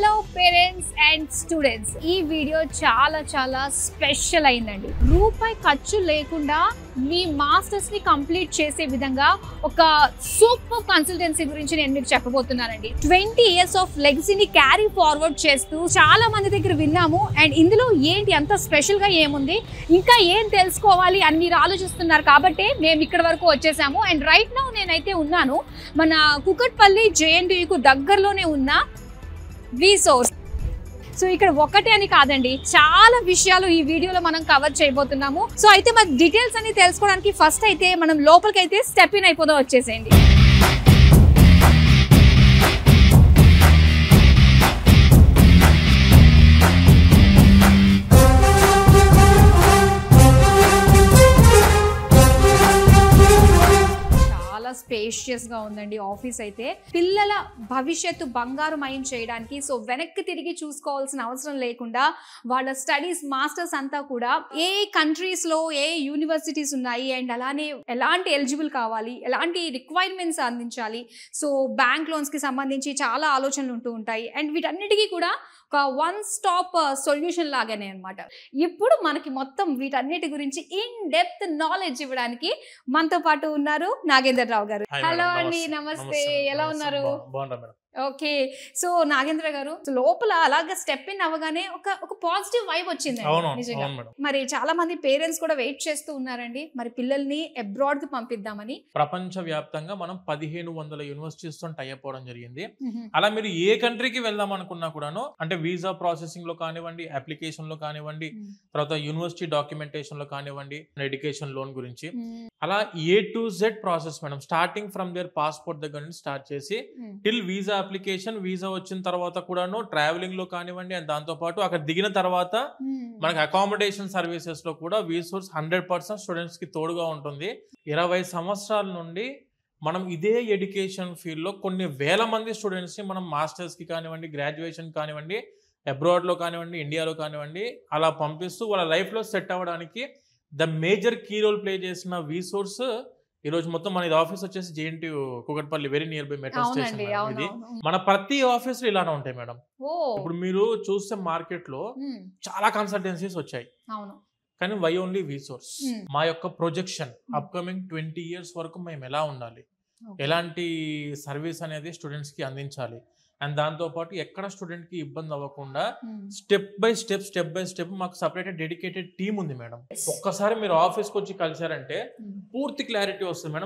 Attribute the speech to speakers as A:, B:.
A: Hello parents and students, ఈ video చాలా special అయిందండి. రూపాయి ఖర్చు లేకుండా మీ మాస్టర్స్ ని కంప్లీట్ చేసే విధంగా ఒక సూపర్ కన్సల్టెన్సీ గురించి నేను మీకు చెప్పబోతున్నానండి. 20 years ఆఫ్ లెగసీని క్యారీ ఫార్వర్డ్ చేస్తూ చాలా మంది దగ్గర విన్నాము. అండ్ ఇందులో ఏంటి అంత స్పెషల్ గా ఏముంది, ఇంకా ఏం తెలుసుకోవాలి అని మీరు ఆలోచిస్తున్నారు కాబట్టి మేము ఇక్కడ వరకు వచ్చేసాము. అండ్ రైట్ నౌ నేనైతే ఉన్నాను మన కుకట్పల్లి JNTU దగ్గరలోనే ఉన్న V-Source. సో ఇక్కడ ఒకటే అని కాదండి, చాలా విషయాలు ఈ వీడియోలో మనం కవర్ చేయబోతున్నాము. సో అయితే మన డీటెయిల్స్ అన్ని తెలుసుకోవడానికి ఫస్ట్ అయితే మనం లోపలికైతే స్టెప్ ఇన్ అయిపోదాం. వచ్చేసేయండి. స్పేషియస్ గా ఉందండి ఆఫీస్ అయితే. పిల్లల భవిష్యత్తు బంగారుమయం చేయడానికి సో వెనక్కి తిరిగి చూసుకోవాల్సిన అవసరం లేకుండా వాళ్ళ స్టడీస్ మాస్టర్స్ అంతా కూడా ఏ కంట్రీస్ లో ఏ యూనివర్సిటీస్ ఉన్నాయి అండ్ అలానే ఎలాంటి ఎలిజిబుల్ కావాలి, ఎలాంటి రిక్వైర్మెంట్స్ అందించాలి, సో బ్యాంక్ లోన్స్ కి సంబంధించి చాలా ఆలోచనలు ఉంటూ ఉంటాయి. అండ్ వీటన్నిటికీ కూడా ఒక వన్ స్టాప్ సొల్యూషన్ లాగానే అనమాట. ఇప్పుడు మనకి మొత్తం వీటన్నిటి గురించి ఇన్ డెప్త్ నాలెడ్జ్ ఇవ్వడానికి మనతో పాటు ఉన్నారు నాగేంద్ర రావు గారు. హలో అండి, నమస్తే, ఎలా ఉన్నారు? ఓకే, సో నాగేంద్ర గారు, లోపల అలాగా స్టెప్ ఇన్ అవ్వగానే ఒక పాజిటివ్ వైబ్ వచ్చింది నిజంగా. మరి చాలా మంది పేరెంట్స్ కూడా వెయిట్ చేస్తూ ఉన్నారండి, మరి పిల్లల్ని అబ్రాడ్ కి పంపిద్దామని.
B: ప్రపంచ వ్యాప్తంగా మనం 1500 యూనివర్సిటీస్ తో టై అయిపోవడం జరిగింది. అలా మీరు ఏ కంట్రీకి వెళ్దాం అనుకున్నా కూడాను, అంటే వీసా ప్రాసెసింగ్ లో కానివ్వండి, అప్లికేషన్ లో కానివ్వండి, తర్వాత యూనివర్సిటీ డాక్యుమెంటేషన్ లో కానివ్వండి, ఎడ్యుకేషన్ లోన్ గురించి, అలా A to Z process madam. Starting from their passport దగ్గర నుంచి స్టార్ట్ చేసి టిల్ వీసా అప్లికేషన్, వీసా వచ్చిన తర్వాత కూడాను ట్రావెలింగ్ లో కానివ్వండి, అండ్ దాంతో పాటు అక్కడ దిగిన తర్వాత మనకి అకామిడేషన్ సర్వీసెస్ లో కూడా V-Source 100% స్టూడెంట్స్ కి తోడుగా ఉంటుంది. 20 సంవత్సరాల నుండి మనం ఇదే ఎడ్యుకేషన్ ఫీల్డ్ లో కొన్ని వేల మంది స్టూడెంట్స్ ని మనం మాస్టర్స్ కి కానివ్వండి, గ్రాడ్యుయేషన్ కానివ్వండి, అబ్రాడ్ లో కానివ్వండి, ఇండియాలో కానివ్వండి, అలా పంపిస్తూ వాళ్ళ లైఫ్ లో సెట్ అవ్వడానికి the major key role play చేసిన V-Source ఈ రోజు మొత్తం మన ఆఫీస్ వచ్చేసి JNTU Kukatpally, very near by metro station. ఇది మన ప్రతి ఆఫీస్ లో ఇలానే ఉంటాయి మేడం. ఇప్పుడు మీరు చూస్తే మార్కెట్ లో చాలా కన్సల్టెన్సీస్ వచ్చాయి, కానీ వై ఓన్లీ V-Source? మా యొక్క ప్రొజెక్షన్ అప్కమింగ్ 20 years వరకు మేము ఎలా ఉండాలి, ఎలాంటి సర్వీస్ అనేది స్టూడెంట్స్ కి అందించాలి, అండ్ దాంతో పాటు ఎక్కడ స్టూడెంట్ కి ఇబ్బంది అవ్వకుండా స్టెప్ బై స్టెప్ మాకు సపరేట్ డెడికేటెడ్ టీమ్ ఉంది మేడం. ఒక్కసారి మీరు ఆఫీస్కి వచ్చి కలిసారంటే పూర్తి క్లారిటీ వస్తుంది మేడం.